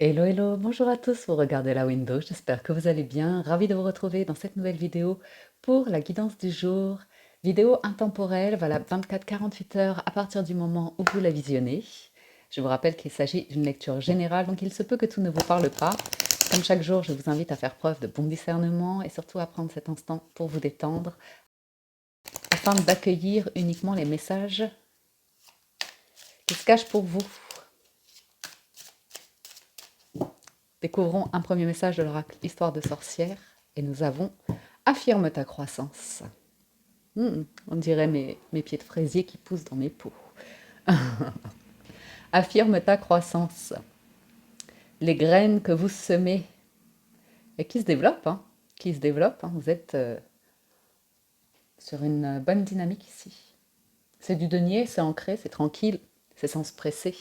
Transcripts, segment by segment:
Hello, hello, bonjour à tous, vous regardez la window, j'espère que vous allez bien. Ravi de vous retrouver dans cette nouvelle vidéo pour la guidance du jour. Vidéo intemporelle, valable 24-48 heures à partir du moment où vous la visionnez. Je vous rappelle qu'il s'agit d'une lecture générale, donc il se peut que tout ne vous parle pas. Comme chaque jour, je vous invite à faire preuve de bon discernement et surtout à prendre cet instant pour vous détendre afin d'accueillir uniquement les messages qui se cachent pour vous. Découvrons un premier message de l'oracle Histoire de sorcière et nous avons Affirme ta croissance. On dirait mes pieds de fraisier qui poussent dans mes pots. Affirme ta croissance. Les graines que vous semez et qui se développent, vous êtes sur une bonne dynamique ici. C'est du denier, c'est ancré, c'est tranquille, c'est sans se presser.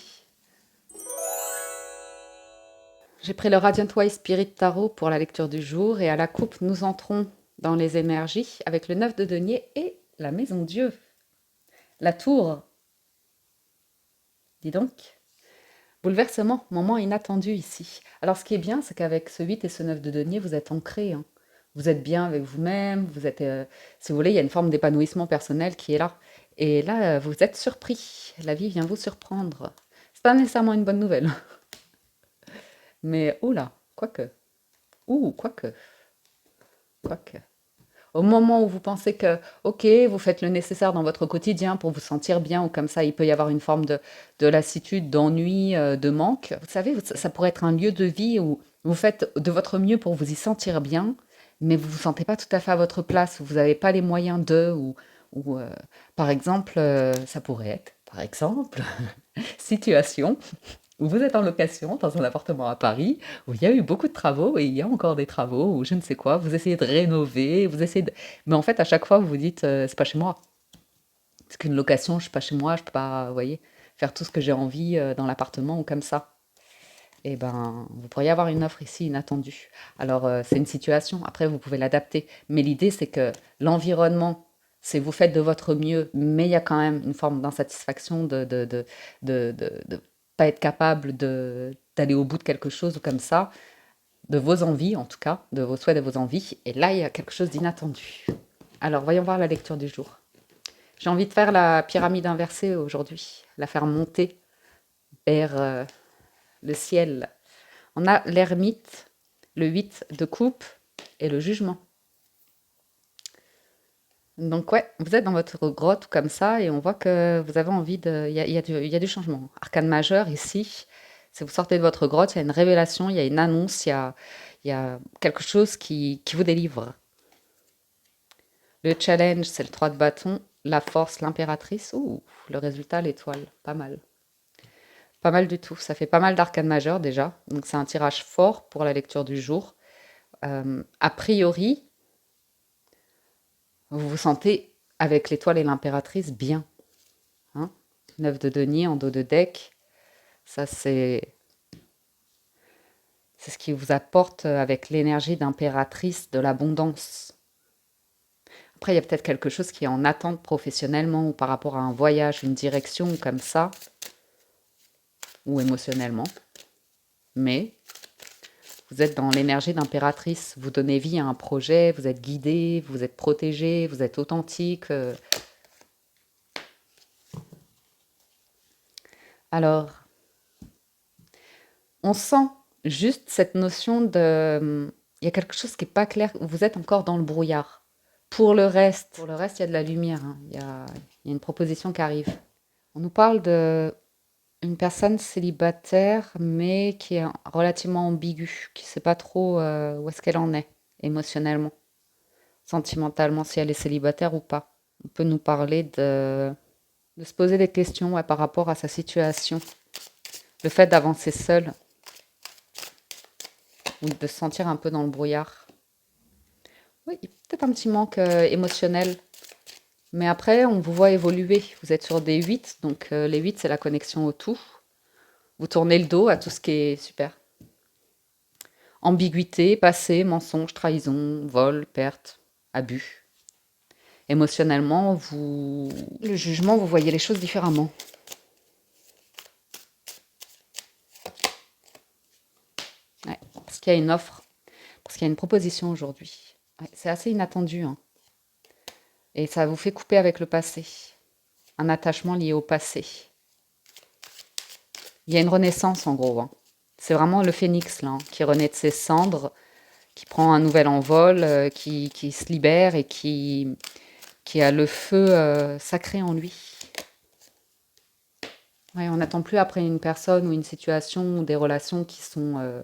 J'ai pris le Radiant White Spirit Tarot pour la lecture du jour et à la coupe, nous entrons dans les énergies avec le 9 de denier et la maison Dieu. La tour. Dis donc. Bouleversement, moment inattendu ici. Alors ce qui est bien, c'est qu'avec ce 8 et ce 9 de denier, vous êtes ancré. Vous êtes bien avec vous-même, vous êtes, si vous voulez, il y a une forme d'épanouissement personnel qui est là. Et là, vous êtes surpris. La vie vient vous surprendre. C'est pas nécessairement une bonne nouvelle. Mais oula, quoique. Quoique. Quoique. Au moment où vous pensez que, ok, vous faites le nécessaire dans votre quotidien pour vous sentir bien, ou comme ça, il peut y avoir une forme de lassitude, d'ennui, de manque. Vous savez, ça pourrait être un lieu de vie où vous faites de votre mieux pour vous y sentir bien, mais vous ne vous sentez pas tout à fait à votre place, où vous n'avez pas les moyens de, ou par exemple, ça pourrait être, par exemple, situation vous êtes en location dans un appartement à Paris où il y a eu beaucoup de travaux et il y a encore des travaux ou je ne sais quoi. Vous essayez de rénover, vous essayez de... Mais en fait, à chaque fois, vous vous dites, c'est pas chez moi. Parce qu'une location, je suis pas chez moi, je peux pas, vous voyez, faire tout ce que j'ai envie dans l'appartement ou comme ça. Eh ben, vous pourriez avoir une offre ici inattendue. Alors, c'est une situation. Après, vous pouvez l'adapter. Mais l'idée, c'est que l'environnement, c'est vous faites de votre mieux, mais il y a quand même une forme d'insatisfaction de pas être capable d'aller au bout de quelque chose ou comme ça, de vos envies en tout cas, de vos souhaits, de vos envies. Et là, il y a quelque chose d'inattendu. Alors, voyons voir la lecture du jour. J'ai envie de faire la pyramide inversée aujourd'hui, la faire monter vers le ciel. On a l'ermite, le 8 de coupe et le jugement. Donc ouais, vous êtes dans votre grotte comme ça et on voit que vous avez envie de... Il y a du changement. Arcane majeur ici, si vous sortez de votre grotte, il y a une révélation, il y a une annonce, il y a quelque chose qui vous délivre. Le challenge, c'est le 3 de bâton. La force, l'impératrice. Ouh, le résultat, l'étoile. Pas mal. Pas mal du tout. Ça fait pas mal d'arcane majeur déjà. Donc c'est un tirage fort pour la lecture du jour. A priori, vous vous sentez, avec l'étoile et l'impératrice, bien. Hein. 9 de denier en dos de deck. Ça, c'est ce qui vous apporte avec l'énergie d'impératrice de l'abondance. Après, il y a peut-être quelque chose qui est en attente professionnellement ou par rapport à un voyage, une direction ou comme ça, ou émotionnellement. Mais vous êtes dans l'énergie d'impératrice. Vous donnez vie à un projet, vous êtes guidé, vous êtes protégé, vous êtes authentique. Alors, on sent juste cette notion de... Il y a quelque chose qui n'est pas clair, vous êtes encore dans le brouillard. Pour le reste, il y a de la lumière. Il y a une proposition qui arrive. On nous parle de une personne célibataire, mais qui est relativement ambiguë, qui ne sait pas trop où est-ce qu'elle en est, émotionnellement, sentimentalement, si elle est célibataire ou pas. On peut nous parler de se poser des questions ouais, par rapport à sa situation. Le fait d'avancer seul ou de se sentir un peu dans le brouillard. Oui, il y a peut-être un petit manque émotionnel. Mais après, on vous voit évoluer. Vous êtes sur des 8, donc les 8, c'est la connexion au tout. Vous tournez le dos à tout ce qui est super. Ambiguïté, passé, mensonge, trahison, vol, perte, abus. Émotionnellement, le jugement, vous voyez les choses différemment. Parce qu'il y a une offre, parce qu'il y a une proposition aujourd'hui. Ouais, c'est assez inattendu, hein. Et ça vous fait couper avec le passé. Un attachement lié au passé. Il y a une renaissance en gros, hein. C'est vraiment le phénix là, hein, qui renaît de ses cendres, qui prend un nouvel envol, qui se libère et qui a le feu sacré en lui. Ouais, on n'attend plus après une personne ou une situation ou des relations qui sont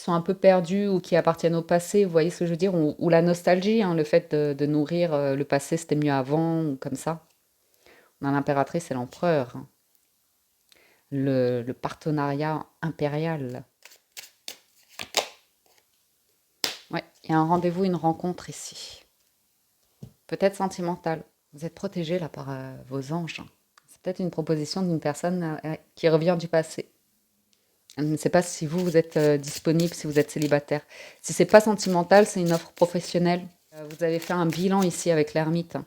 un peu perdues ou qui appartiennent au passé, vous voyez ce que je veux dire, ou la nostalgie, hein, le fait de nourrir le passé, c'était mieux avant, ou comme ça. On a l'impératrice et l'empereur, hein. Le partenariat impérial. Ouais, il y a un rendez-vous, une rencontre ici. Peut-être sentimentale. Vous êtes protégé là par vos anges, hein. C'est peut-être une proposition d'une personne qui revient du passé. Je ne sais pas si vous êtes disponible, si vous êtes célibataire. Si c'est pas sentimental, c'est une offre professionnelle. Vous avez fait un bilan ici avec l'ermite, hein,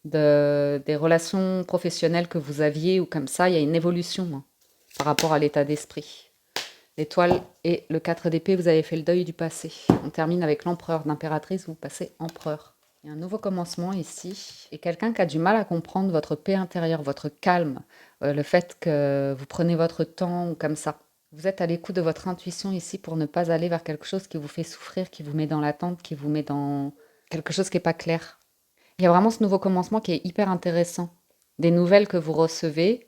des relations professionnelles que vous aviez ou comme ça, il y a une évolution, hein, par rapport à l'état d'esprit. L'étoile et le 4 d'épée, vous avez fait le deuil du passé. On termine avec l'empereur d'impératrice, vous passez empereur. Il y a un nouveau commencement ici, et quelqu'un qui a du mal à comprendre votre paix intérieure, votre calme, le fait que vous prenez votre temps ou comme ça. Vous êtes à l'écoute de votre intuition ici pour ne pas aller vers quelque chose qui vous fait souffrir, qui vous met dans l'attente, qui vous met dans quelque chose qui n'est pas clair. Il y a vraiment ce nouveau commencement qui est hyper intéressant. Des nouvelles que vous recevez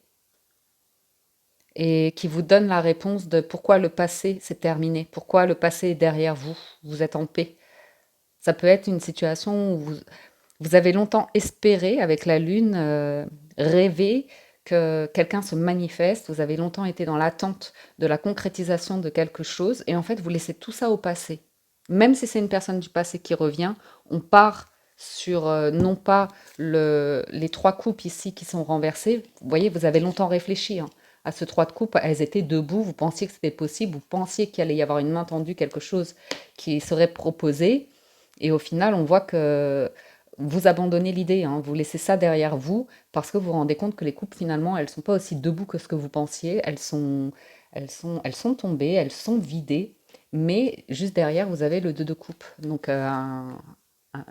et qui vous donnent la réponse de pourquoi le passé s'est terminé, pourquoi le passé est derrière vous, vous êtes en paix. Ça peut être une situation où vous avez longtemps espéré, avec la lune, rêvé que quelqu'un se manifeste. Vous avez longtemps été dans l'attente de la concrétisation de quelque chose. Et en fait, vous laissez tout ça au passé. Même si c'est une personne du passé qui revient, on part sur non pas les trois coupes ici qui sont renversées. Vous voyez, vous avez longtemps réfléchi, hein, à ce trois de coupe. Elles étaient debout. Vous pensiez que c'était possible. Vous pensiez qu'il allait y avoir une main tendue, quelque chose qui serait proposé. Et au final, on voit que vous abandonnez l'idée, hein, vous laissez ça derrière vous parce que vous vous rendez compte que les coupes, finalement, elles ne sont pas aussi debout que ce que vous pensiez. Elles sont tombées, elles sont vidées, mais juste derrière, vous avez le 2 de coupe. Donc, une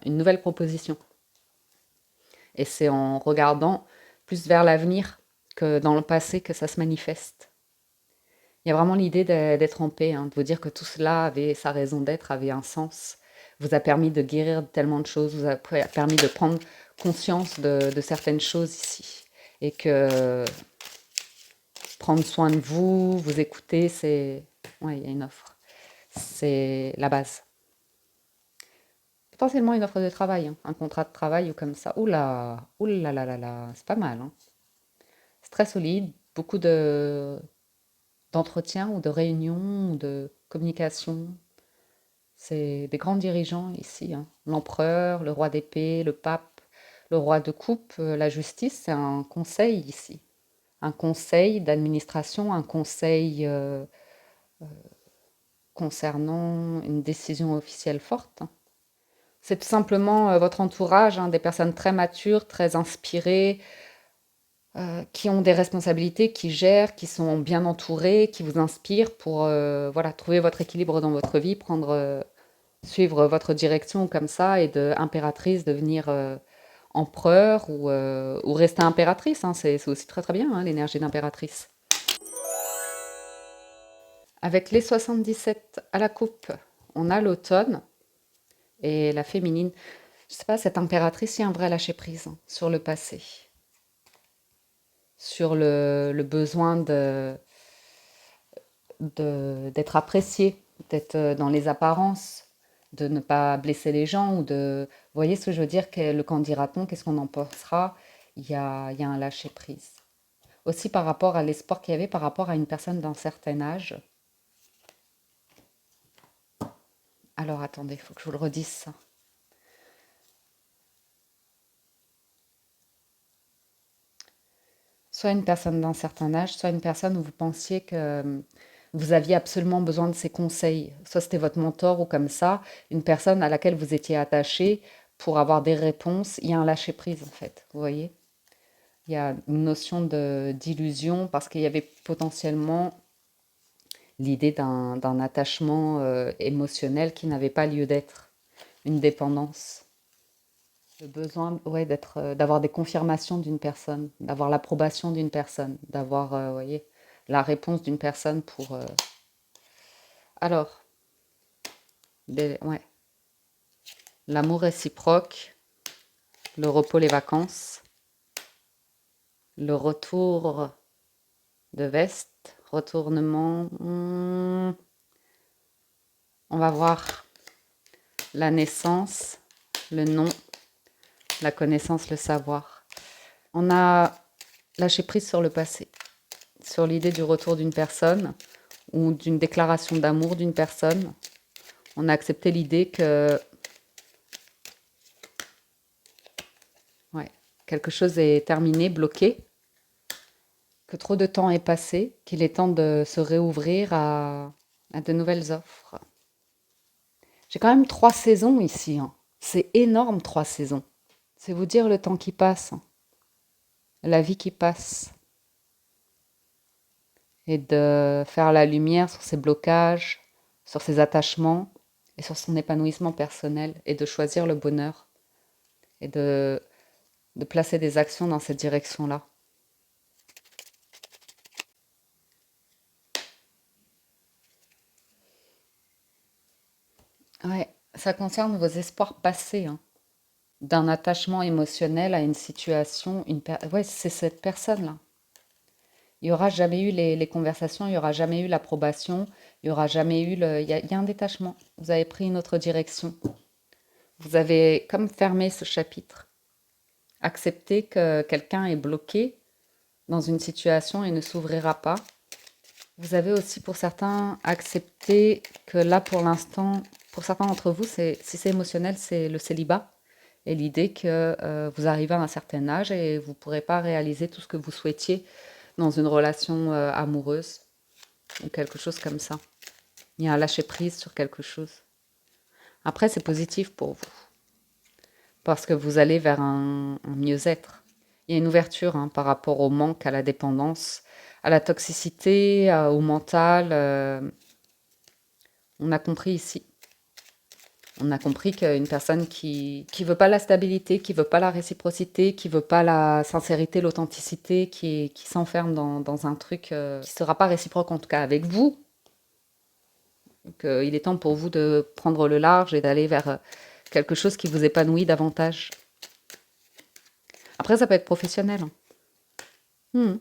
nouvelle proposition. Et c'est en regardant plus vers l'avenir que dans le passé que ça se manifeste. Il y a vraiment l'idée d'être en paix, hein, de vous dire que tout cela avait sa raison d'être, avait un sens, vous a permis de guérir tellement de choses, vous a permis de prendre conscience de certaines choses ici. Et que prendre soin de vous, vous écouter, c'est... Ouais, il y a une offre. C'est la base. Potentiellement une offre de travail, hein, un contrat de travail ou comme ça. Oula là là là, c'est pas mal, hein. C'est très solide, beaucoup d'entretiens ou de réunions ou de communication. C'est des grands dirigeants ici, hein. L'empereur, le roi d'épée, le pape, le roi de coupe, la justice, c'est un conseil ici. Un conseil d'administration, un conseil concernant une décision officielle forte, hein. C'est tout simplement votre entourage, hein, des personnes très matures, très inspirées, qui ont des responsabilités, qui gèrent, qui sont bien entourées, qui vous inspirent pour voilà, trouver votre équilibre dans votre vie, suivre votre direction comme ça et de impératrice devenir empereur ou rester impératrice, hein, c'est aussi très très bien, hein, l'énergie d'impératrice. Avec les 77 à la coupe, on a l'automne et la féminine. Je sais pas, cette impératrice, il y a un vrai lâcher prise, hein, sur le passé, sur le besoin d'être apprécié, d'être dans les apparences, de ne pas blesser les gens ou de... Vous voyez ce que je veux dire? Le qu'en dira-t-on? Qu'est-ce qu'on en pensera? Il y a un lâcher-prise. Aussi par rapport à l'espoir qu'il y avait par rapport à une personne d'un certain âge. Alors attendez, il faut que je vous le redise ça. Soit une personne d'un certain âge, soit une personne où vous pensiez que vous aviez absolument besoin de ses conseils. Soit c'était votre mentor ou comme ça, une personne à laquelle vous étiez attaché pour avoir des réponses. Il y a un lâcher-prise en fait, vous voyez? Il y a une notion d'illusion parce qu'il y avait potentiellement l'idée d'un attachement émotionnel qui n'avait pas lieu d'être, une dépendance. Le besoin, ouais, d'avoir des confirmations d'une personne, d'avoir l'approbation d'une personne, d'avoir, voyez, la réponse d'une personne pour. Alors, ouais, l'amour réciproque, le repos, les vacances, le retour de veste, retournement. On va voir la naissance, le nom, la connaissance, le savoir. On a lâché prise sur le passé, sur l'idée du retour d'une personne ou d'une déclaration d'amour d'une personne. On a accepté l'idée que ouais, quelque chose est terminé, bloqué, que trop de temps est passé, qu'il est temps de se réouvrir à de nouvelles offres. J'ai quand même 3 saisons ici, hein. C'est énorme, 3 saisons. C'est vous dire le temps qui passe, hein, la vie qui passe, et de faire la lumière sur ses blocages, sur ses attachements et sur son épanouissement personnel, et de choisir le bonheur, et de placer des actions dans cette direction-là. Ouais, ça concerne vos espoirs passés, hein, d'un attachement émotionnel à une situation, ouais, c'est cette personne-là. Il n'y aura jamais eu les conversations, il n'y aura jamais eu l'approbation, il n'y aura jamais eu le. Il y a un détachement. Vous avez pris une autre direction. Vous avez comme fermé ce chapitre. Accepté que quelqu'un est bloqué dans une situation et ne s'ouvrira pas. Vous avez aussi pour certains accepté que là pour l'instant, pour certains d'entre vous, si c'est émotionnel, c'est le célibat et l'idée que vous arrivez à un certain âge et vous ne pourrez pas réaliser tout ce que vous souhaitiez dans une relation amoureuse ou quelque chose comme ça. Il y a un lâcher-prise sur quelque chose. Après, c'est positif pour vous parce que vous allez vers un mieux-être. Il y a une ouverture, hein, par rapport au manque, à la dépendance, à la toxicité, au mental. On a compris ici. On a compris qu'une personne qui veut pas la stabilité, qui veut pas la réciprocité, qui veut pas la sincérité, l'authenticité, qui s'enferme dans un truc qui sera pas réciproque, en tout cas avec vous. Donc, il est temps pour vous de prendre le large et d'aller vers quelque chose qui vous épanouit davantage. Après, ça peut être professionnel, hein.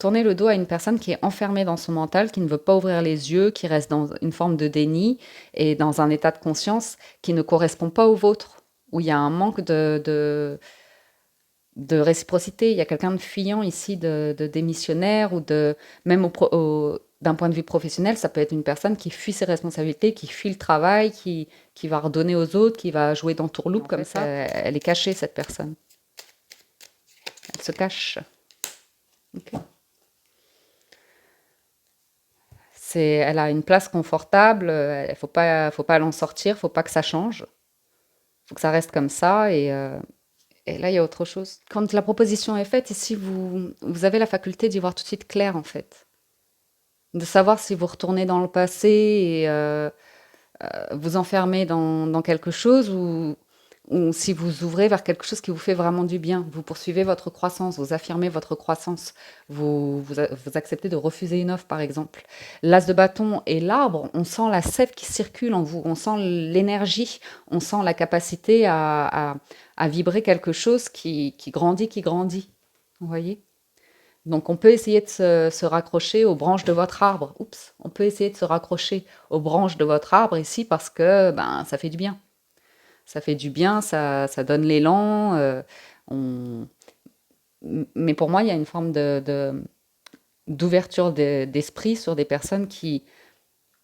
Tourner le dos à une personne qui est enfermée dans son mental, qui ne veut pas ouvrir les yeux, qui reste dans une forme de déni et dans un état de conscience qui ne correspond pas au vôtre, où il y a un manque de réciprocité. Il y a quelqu'un de fuyant ici, de démissionnaire, ou même d'un point de vue professionnel, ça peut être une personne qui fuit ses responsabilités, qui fuit le travail, qui va redonner aux autres, qui va jouer d'entourloupe comme ça. Elle est cachée, cette personne. Elle se cache. Ok. Elle a une place confortable, il faut pas l'en sortir, faut pas que ça change, faut que ça reste comme ça. Et là, il y a autre chose. Quand la proposition est faite, ici, vous avez la faculté d'y voir tout de suite clair, en fait. De savoir si vous retournez dans le passé et vous enfermez dans quelque chose, ou si vous ouvrez vers quelque chose qui vous fait vraiment du bien. Vous poursuivez votre croissance, vous affirmez votre croissance, vous acceptez de refuser une offre, par exemple. L'as de bâton et l'arbre, on sent la sève qui circule en vous, on sent l'énergie, on sent la capacité à vibrer quelque chose qui grandit, qui grandit. Vous voyez? Donc on peut essayer de se raccrocher aux branches de votre arbre. Oups, on peut essayer de se raccrocher aux branches de votre arbre ici parce que ben, ça fait du bien. Ça fait du bien, ça donne l'élan. On- Mais pour moi, il y a une forme d'ouverture d'esprit sur des personnes qui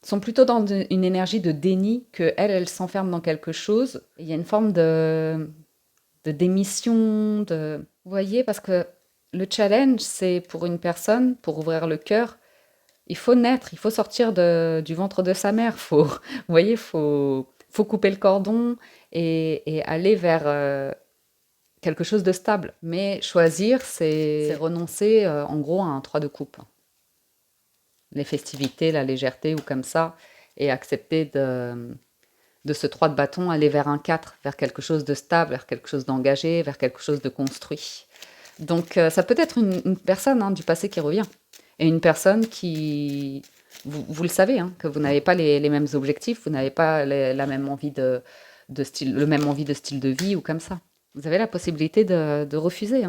sont plutôt dans une énergie de déni, que elles s'enferment dans quelque chose. Il y a une forme de démission, Vous voyez, parce que le challenge, c'est pour une personne, pour ouvrir le cœur, il faut naître, il faut sortir du ventre de sa mère. Vous voyez, faut couper le cordon et aller vers quelque chose de stable. Mais choisir, c'est renoncer, en gros, à un 3 de coupe. les festivités, la légèreté ou comme ça, et accepter de ce 3 de bâton, aller vers un 4, vers quelque chose de stable, vers quelque chose d'engagé, vers quelque chose de construit. Donc ça peut être une personne du passé qui revient, et une personne qui, vous le savez, que vous n'avez pas les mêmes objectifs, vous n'avez pas la même envie de style, le même envie de style de vie ou comme ça. Vous avez la possibilité de refuser,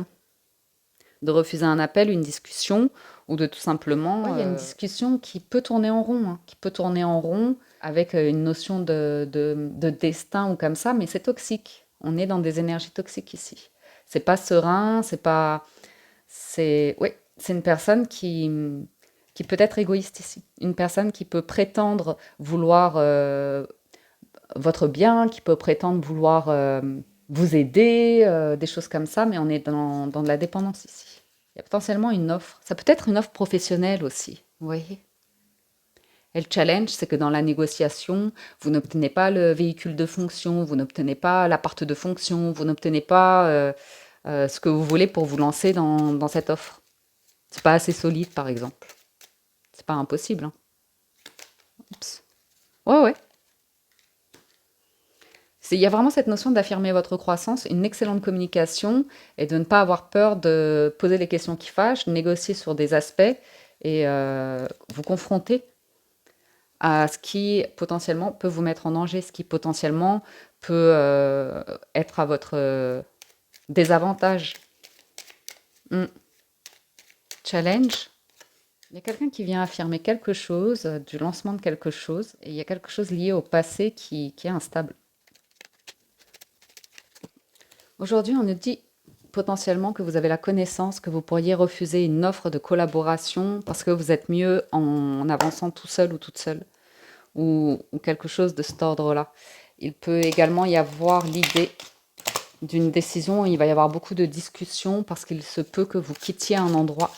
de refuser un appel, une discussion, ou de tout simplement... Il y a une discussion qui peut tourner en rond, qui peut tourner en rond avec une notion de destin ou comme ça, mais c'est toxique. On est dans des énergies toxiques ici. C'est pas serein, c'est pas... Oui, c'est une personne qui peut être égoïste ici. Une personne qui peut prétendre vouloir votre bien, qui peut prétendre vouloir vous aider, des choses comme ça, mais on est dans de la dépendance ici. Il y a potentiellement une offre. Ça peut être une offre professionnelle aussi, vous voyez. Et le challenge, c'est que dans la négociation, vous n'obtenez pas le véhicule de fonction, vous n'obtenez pas l'appart de fonction, vous n'obtenez pas ce que vous voulez pour vous lancer dans cette offre. C'est pas assez solide, par exemple. C'est pas impossible. Oups. Ouais. Il y a vraiment cette notion d'affirmer votre croissance, une excellente communication et de ne pas avoir peur de poser les questions qui fâchent, négocier sur des aspects et vous confronter à ce qui potentiellement peut vous mettre en danger, ce qui potentiellement peut être à votre désavantage. Challenge. Il y a quelqu'un qui vient affirmer quelque chose, du lancement de quelque chose, et il y a quelque chose lié au passé qui est instable. Aujourd'hui, on nous dit potentiellement que vous avez la connaissance, que vous pourriez refuser une offre de collaboration parce que vous êtes mieux en avançant tout seul ou toute seule, ou quelque chose de cet ordre-là. Il peut également y avoir l'idée d'une décision, il va y avoir beaucoup de discussions parce qu'il se peut que vous quittiez un endroit,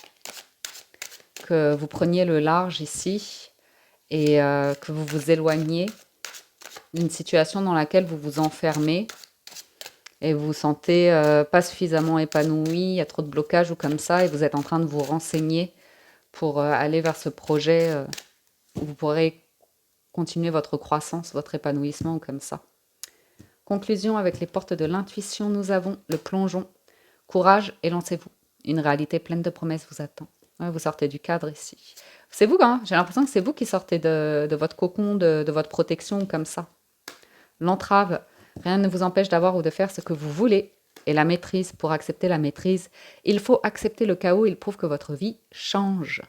que vous preniez le large ici et que vous vous éloigniez d'une situation dans laquelle vous vous enfermez et vous vous sentez pas suffisamment épanoui, il y a trop de blocages ou comme ça, et vous êtes en train de vous renseigner pour aller vers ce projet où vous pourrez continuer votre croissance, votre épanouissement ou comme ça. Conclusion, avec les portes de l'intuition, nous avons le plongeon. Courage et lancez-vous. Une réalité pleine de promesses vous attend. Ouais, vous sortez du cadre ici. C'est vous, j'ai l'impression que c'est vous qui sortez de votre cocon, de votre protection ou comme ça. L'entrave, rien ne vous empêche d'avoir ou de faire ce que vous voulez. Et la maîtrise, pour accepter la maîtrise, il faut accepter le chaos, il prouve que votre vie change.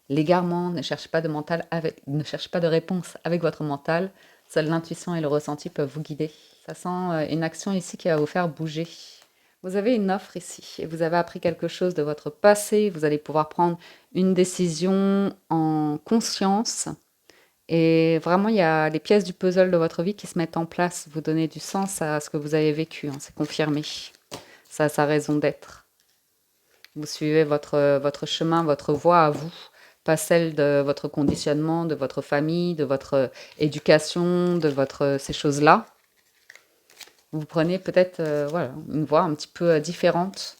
L'égarement, ne cherche pas de réponse avec votre mental. Seule l'intuition et le ressenti peuvent vous guider. Ça sent une action ici qui va vous faire bouger. Vous avez une offre ici et vous avez appris quelque chose de votre passé. Vous allez pouvoir prendre une décision en conscience. Et vraiment, il y a les pièces du puzzle de votre vie qui se mettent en place. Vous donnez du sens à ce que vous avez vécu. C'est confirmé. Ça a sa raison d'être. Vous suivez votre chemin, votre voie à vous. Pas celle de votre conditionnement, de votre famille, de votre éducation, de ces choses-là. Vous prenez peut-être une voie un petit peu différente.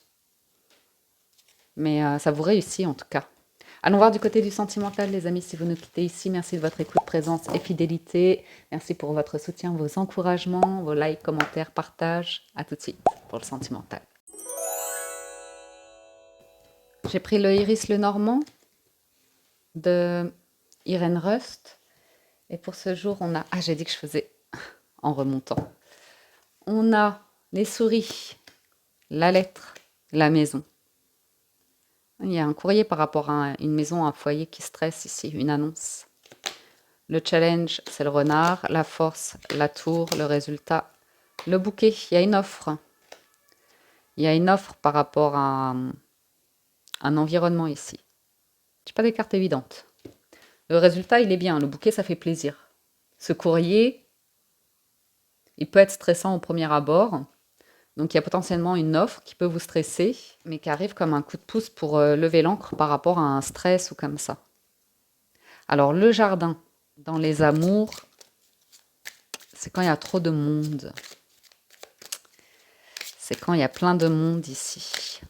Mais ça vous réussit en tout cas. Allons voir du côté du sentimental, les amis, si vous nous quittez ici. Merci de votre écoute, présence et fidélité. Merci pour votre soutien, vos encouragements, vos likes, commentaires, partages. À tout de suite pour le sentimental. J'ai pris le Iris le Normand de Irène Rust. Et pour ce jour, on a... Ah, j'ai dit que je faisais en remontant. On a les souris, la lettre, la maison. Il y a un courrier par rapport à une maison, un foyer qui stresse ici, une annonce. Le challenge, c'est le renard. La force, la tour. Le résultat, le bouquet. Il y a une offre. Il y a une offre par rapport à un environnement ici. Je n'ai pas des cartes évidentes. Le résultat, il est bien. Le bouquet, ça fait plaisir. Ce courrier, il peut être stressant au premier abord. Donc, il y a potentiellement une offre qui peut vous stresser, mais qui arrive comme un coup de pouce pour lever l'ancre par rapport à un stress ou comme ça. Alors, le jardin, dans les amours, c'est quand il y a trop de monde. C'est quand il y a plein de monde ici.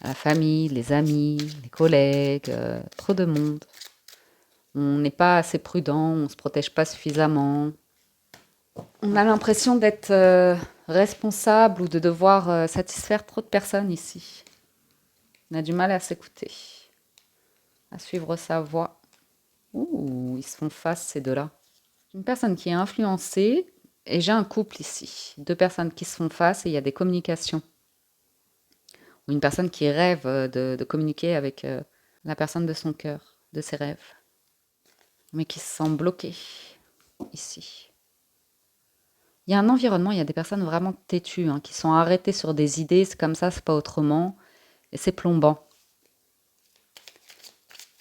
la famille, les amis, les collègues, trop de monde. On n'est pas assez prudent, on ne se protège pas suffisamment. On a l'impression d'être responsable ou de devoir satisfaire trop de personnes ici. On a du mal à s'écouter, à suivre sa voix. Ouh, ils se font face ces deux-là. Une personne qui est influencée, et j'ai un couple ici. Deux personnes qui se font face et il y a des communications. Ou une personne qui rêve de communiquer avec la personne de son cœur, de ses rêves. Mais qui se sent bloquée ici. Il y a un environnement, il y a des personnes vraiment têtues, qui sont arrêtées sur des idées, c'est comme ça, c'est pas autrement. Et c'est plombant.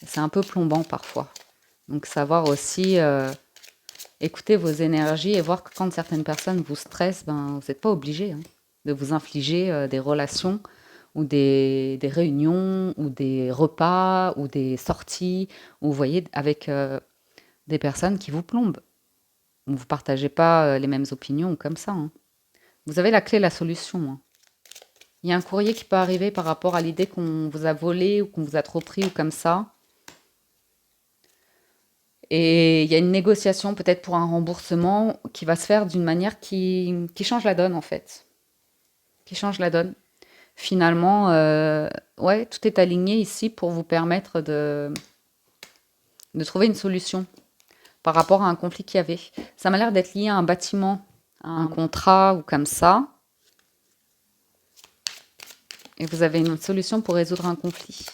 C'est un peu plombant parfois. Donc savoir aussi écouter vos énergies et voir que quand certaines personnes vous stressent, vous n'êtes pas obligé de vous infliger des relations ou des réunions ou des repas ou des sorties, ou vous voyez, avec des personnes qui vous plombent. Vous ne partagez pas les mêmes opinions ou comme ça. Vous avez la clé, la solution. Il y a un courrier qui peut arriver par rapport à l'idée qu'on vous a volé ou qu'on vous a trop pris ou comme ça. Et il y a une négociation peut-être pour un remboursement qui va se faire d'une manière qui change la donne en fait. Qui change la donne. Finalement, ouais, tout est aligné ici pour vous permettre de trouver une solution par rapport à un conflit qu'il y avait. Ça m'a l'air d'être lié à un bâtiment, à un contrat ou comme ça. Et vous avez une solution pour résoudre un conflit.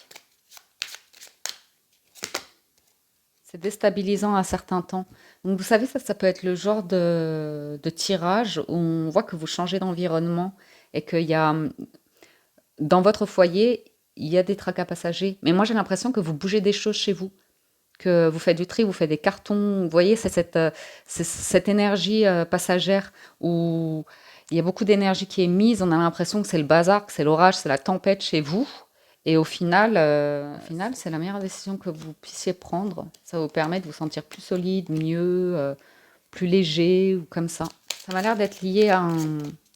C'est déstabilisant à certains temps. Donc vous savez, ça peut être le genre de tirage où on voit que vous changez d'environnement et qu'il y a, dans votre foyer, il y a des tracas passagers. Mais moi, j'ai l'impression que vous bougez des choses chez vous, que vous faites du tri, vous faites des cartons. Vous voyez, c'est cette énergie passagère où il y a beaucoup d'énergie qui est mise. On a l'impression que c'est le bazar, que c'est l'orage, c'est la tempête chez vous. Et au final, c'est la meilleure décision que vous puissiez prendre. Ça vous permet de vous sentir plus solide, mieux, plus léger ou comme ça. Ça m'a l'air d'être lié à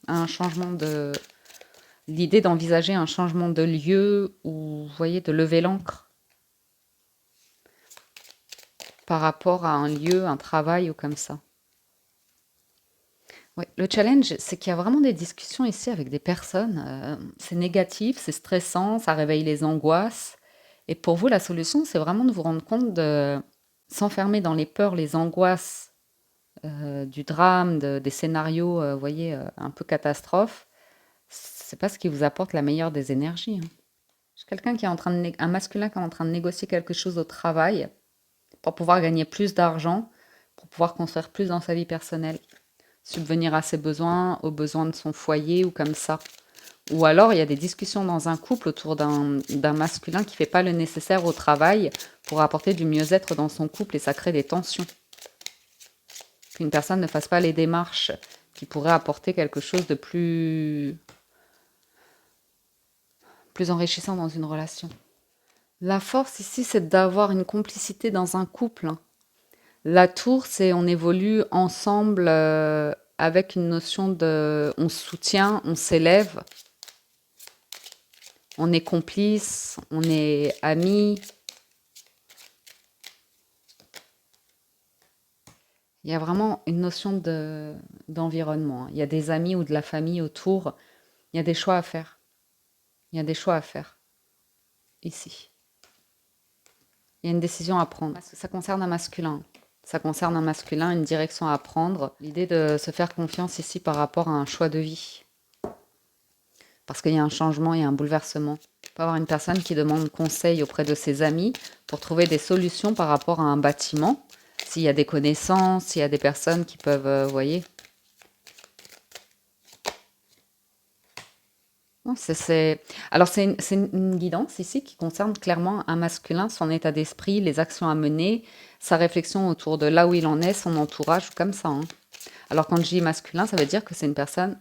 un changement de... L'idée d'envisager un changement de lieu ou, vous voyez, de lever l'ancre par rapport à un lieu, un travail ou comme ça. Ouais, le challenge, c'est qu'il y a vraiment des discussions ici avec des personnes. C'est négatif, c'est stressant, ça réveille les angoisses. Et pour vous, la solution, c'est vraiment de vous rendre compte de s'enfermer dans les peurs, les angoisses du drame, des scénarios, vous voyez, un peu catastrophes. C'est pas ce qui vous apporte la meilleure des énergies. J'ai quelqu'un qui est en train de un masculin qui est en train de négocier quelque chose au travail pour pouvoir gagner plus d'argent, pour pouvoir construire plus dans sa vie personnelle, subvenir à ses besoins, aux besoins de son foyer ou comme ça. Ou alors, il y a des discussions dans un couple autour d'un masculin qui ne fait pas le nécessaire au travail pour apporter du mieux-être dans son couple et ça crée des tensions. Qu'une personne ne fasse pas les démarches qui pourraient apporter quelque chose de plus enrichissant dans une relation. La force ici, c'est d'avoir une complicité dans un couple. La tour, c'est on évolue ensemble avec une notion de on se soutient, on s'élève, on est complice, on est amis. Il y a vraiment une notion d'environnement. Il y a des amis ou de la famille autour. Il y a des choix à faire. Il y a des choix à faire ici. Il y a une décision à prendre. Ça concerne un masculin. Ça concerne un masculin, une direction à prendre. L'idée de se faire confiance ici par rapport à un choix de vie. Parce qu'il y a un changement, il y a un bouleversement. Il peut y avoir une personne qui demande conseil auprès de ses amis pour trouver des solutions par rapport à un bâtiment. S'il y a des connaissances, s'il y a des personnes qui peuvent, vous voyez. Non, Alors, c'est une guidance ici qui concerne clairement un masculin, son état d'esprit, les actions à mener, sa réflexion autour de là où il en est, son entourage, comme ça. Alors, quand je dis masculin, ça veut dire que c'est une personne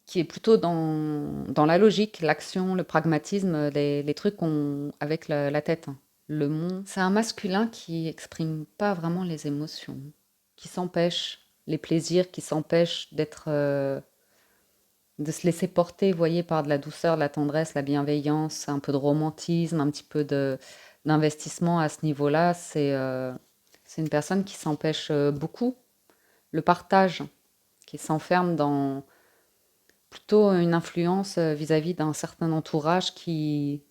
qui est plutôt dans la logique, l'action, le pragmatisme, les trucs avec la tête. Le monde. C'est un masculin qui exprime pas vraiment les émotions, qui s'empêche, les plaisirs, qui s'empêchent d'être de se laisser porter, vous voyez, par de la douceur, de la tendresse, la bienveillance, un peu de romantisme, un petit peu d'investissement à ce niveau-là. C'est une personne qui s'empêche beaucoup le partage, qui s'enferme dans plutôt une influence vis-à-vis d'un certain entourage qui,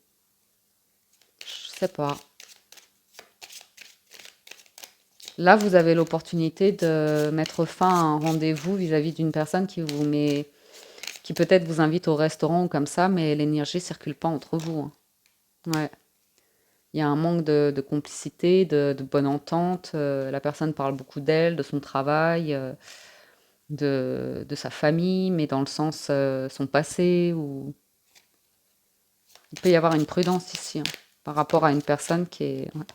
je sais pas. Là, vous avez l'opportunité de mettre fin à un rendez-vous vis-à-vis d'une personne qui vous met, qui peut-être vous invite au restaurant ou comme ça, mais l'énergie circule pas entre vous, hein. Ouais. Il y a un manque de complicité, de bonne entente. La personne parle beaucoup d'elle, de son travail, de sa famille, mais dans le sens son passé. Ou... Il peut y avoir une prudence ici, hein, par rapport à une personne qui est... Ouais.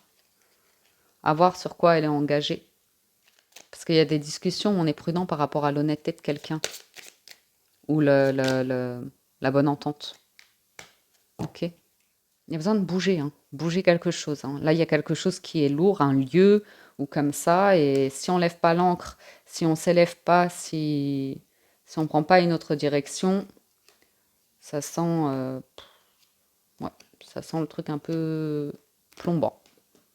À voir sur quoi elle est engagée. Parce qu'il y a des discussions où on est prudent par rapport à l'honnêteté de quelqu'un ou la bonne entente. Ok. Il y a besoin de bouger, hein, bouger quelque chose, hein. Là, il y a quelque chose qui est lourd, un lieu ou comme ça, et si on lève pas l'ancre, si on s'élève pas, si on prend pas une autre direction, ça sent, ouais, ça sent le truc un peu plombant.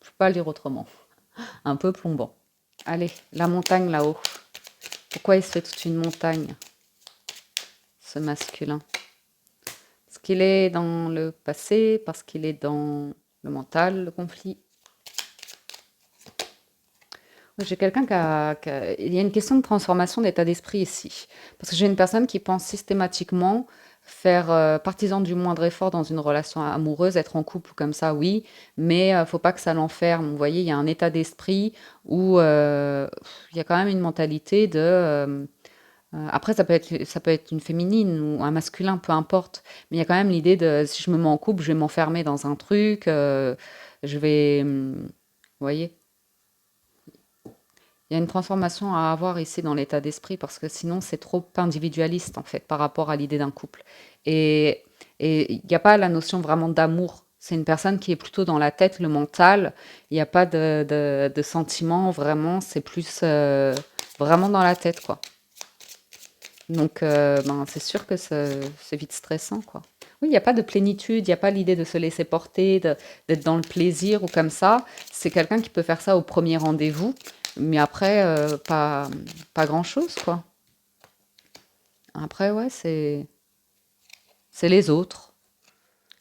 Je peux pas le dire autrement. Un peu plombant. Allez, la montagne là-haut. Pourquoi il se fait toute une montagne, ce masculin? Parce qu'il est dans le passé, parce qu'il est dans le mental, le conflit. J'ai quelqu'un Il y a une question de transformation d'état d'esprit ici. Parce que j'ai une personne qui pense systématiquement faire partisan du moindre effort dans une relation amoureuse, être en couple comme ça, oui, mais faut pas que ça l'enferme. Vous voyez, il y a un état d'esprit où il y a quand même une mentalité de... après, ça peut être une féminine ou un masculin, peu importe. Mais il y a quand même l'idée de, si je me mets en couple, je vais m'enfermer dans un truc, je vais... vous voyez? Il y a une transformation à avoir ici dans l'état d'esprit parce que sinon c'est trop individualiste en fait par rapport à l'idée d'un couple. Et et il n'y a pas la notion vraiment d'amour. C'est une personne qui est plutôt dans la tête, le mental. Il n'y a pas de sentiment vraiment. C'est plus vraiment dans la tête quoi. Donc ben, c'est sûr que c'est vite stressant quoi. Oui, il n'y a pas de plénitude, il n'y a pas l'idée de se laisser porter, d'être dans le plaisir ou comme ça. C'est quelqu'un qui peut faire ça au premier rendez-vous, mais après, pas grand-chose, quoi. Après, ouais, c'est les autres.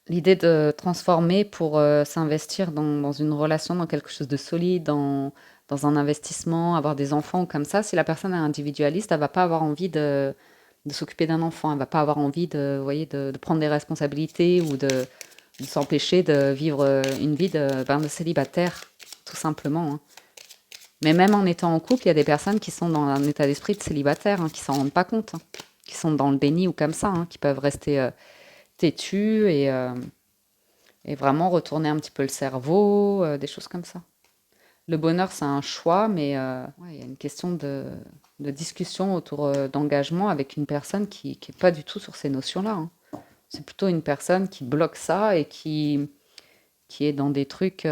L'idée de transformer pour s'investir dans une relation, dans quelque chose de solide, dans un investissement, avoir des enfants ou comme ça, si la personne est individualiste, elle va pas avoir envie de s'occuper d'un enfant, elle va pas avoir envie de, vous voyez, de prendre des responsabilités ou de s'empêcher de vivre une vie ben, de célibataire, tout simplement, hein. Mais même en étant en couple, il y a des personnes qui sont dans un état d'esprit de célibataire, hein, qui s'en rendent pas compte, hein, qui sont dans le déni ou comme ça, hein, qui peuvent rester têtus et vraiment retourner un petit peu le cerveau, des choses comme ça. Le bonheur, c'est un choix, mais ouais, il y a une question de discussion autour d'engagement avec une personne qui n'est pas du tout sur ces notions-là, hein. C'est plutôt une personne qui bloque ça et qui est dans des trucs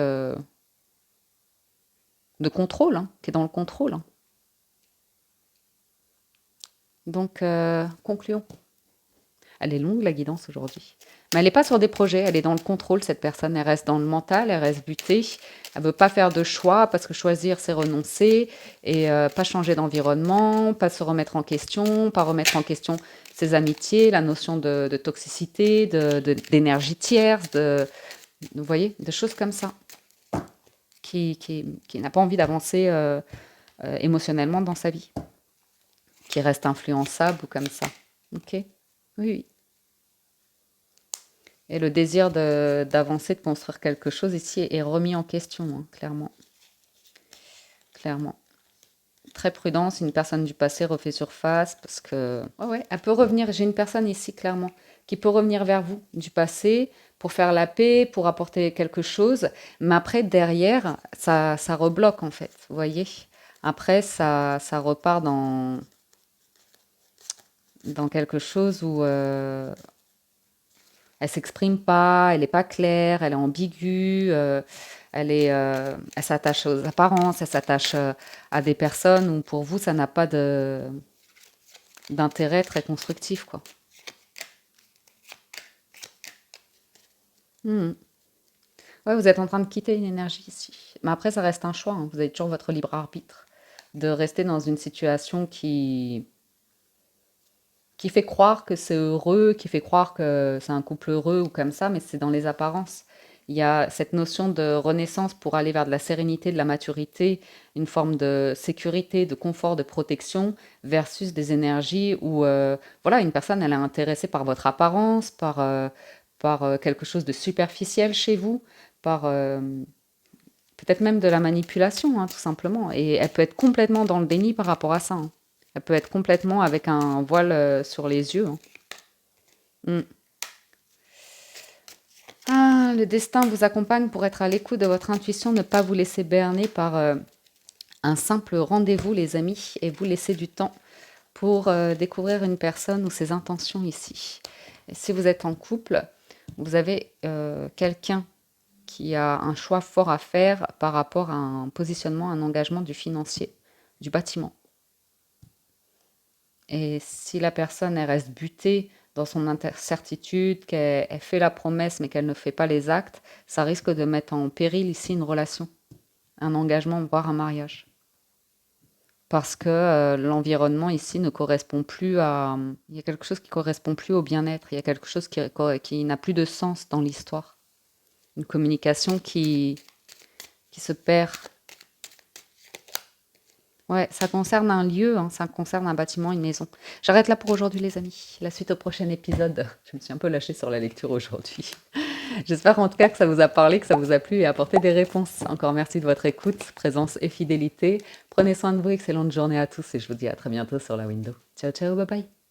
de contrôle, hein, qui est dans le contrôle, hein. Donc, concluons. Elle est longue, la guidance, aujourd'hui. Mais elle n'est pas sur des projets, elle est dans le contrôle, cette personne. Elle reste dans le mental, elle reste butée. Elle ne veut pas faire de choix, parce que choisir, c'est renoncer. Et pas changer d'environnement, pas se remettre en question, pas remettre en question ses amitiés, la notion de toxicité, d'énergie tierce, vous voyez, de choses comme ça. Qui n'a pas envie d'avancer émotionnellement dans sa vie. Qui reste influençable ou comme ça. Ok? Oui, oui. Et le désir d'avancer, de construire quelque chose ici est remis en question, hein, clairement. Clairement. Très prudent, si une personne du passé refait surface, parce que... Ouais, ouais, elle peut revenir, j'ai une personne ici, clairement, qui peut revenir vers vous du passé pour faire la paix, pour apporter quelque chose, mais après, derrière, ça rebloque, en fait, vous voyez? Après, ça repart dans quelque chose où elle s'exprime pas, elle est pas claire, elle est ambiguë, elle s'attache aux apparences, elle s'attache à des personnes où pour vous ça n'a pas d'intérêt très constructif quoi. Mhm. Ouais, vous êtes en train de quitter une énergie ici. Mais après, ça reste un choix, hein. Vous avez toujours votre libre arbitre de rester dans une situation qui fait croire que c'est heureux, qui fait croire que c'est un couple heureux ou comme ça, mais c'est dans les apparences. Il y a cette notion de renaissance pour aller vers de la sérénité, de la maturité, une forme de sécurité, de confort, de protection, versus des énergies où, voilà, une personne, elle est intéressée par votre apparence, par quelque chose de superficiel chez vous, par peut-être même de la manipulation, hein, tout simplement. Et elle peut être complètement dans le déni par rapport à ça, hein. Elle peut être complètement avec un voile sur les yeux, hein. Mm. Ah, le destin vous accompagne pour être à l'écoute de votre intuition, ne pas vous laisser berner par un simple rendez-vous, les amis, et vous laisser du temps pour découvrir une personne ou ses intentions ici. Et si vous êtes en couple, vous avez quelqu'un qui a un choix fort à faire par rapport à un positionnement, un engagement du financier, du bâtiment. Et si la personne elle reste butée dans son incertitude, qu'elle elle fait la promesse mais qu'elle ne fait pas les actes, ça risque de mettre en péril ici une relation, un engagement, voire un mariage. Parce que l'environnement ici ne correspond plus à... Il y a quelque chose qui correspond plus au bien-être, il y a quelque chose qui n'a plus de sens dans l'histoire. Une communication qui se perd. Ouais, ça concerne un lieu, hein, ça concerne un bâtiment, une maison. J'arrête là pour aujourd'hui, les amis. La suite au prochain épisode. Je me suis un peu lâchée sur la lecture aujourd'hui. J'espère en tout cas que ça vous a parlé, que ça vous a plu et apporté des réponses. Encore merci de votre écoute, présence et fidélité. Prenez soin de vous, excellente journée à tous et je vous dis à très bientôt sur la window. Ciao, ciao, bye bye.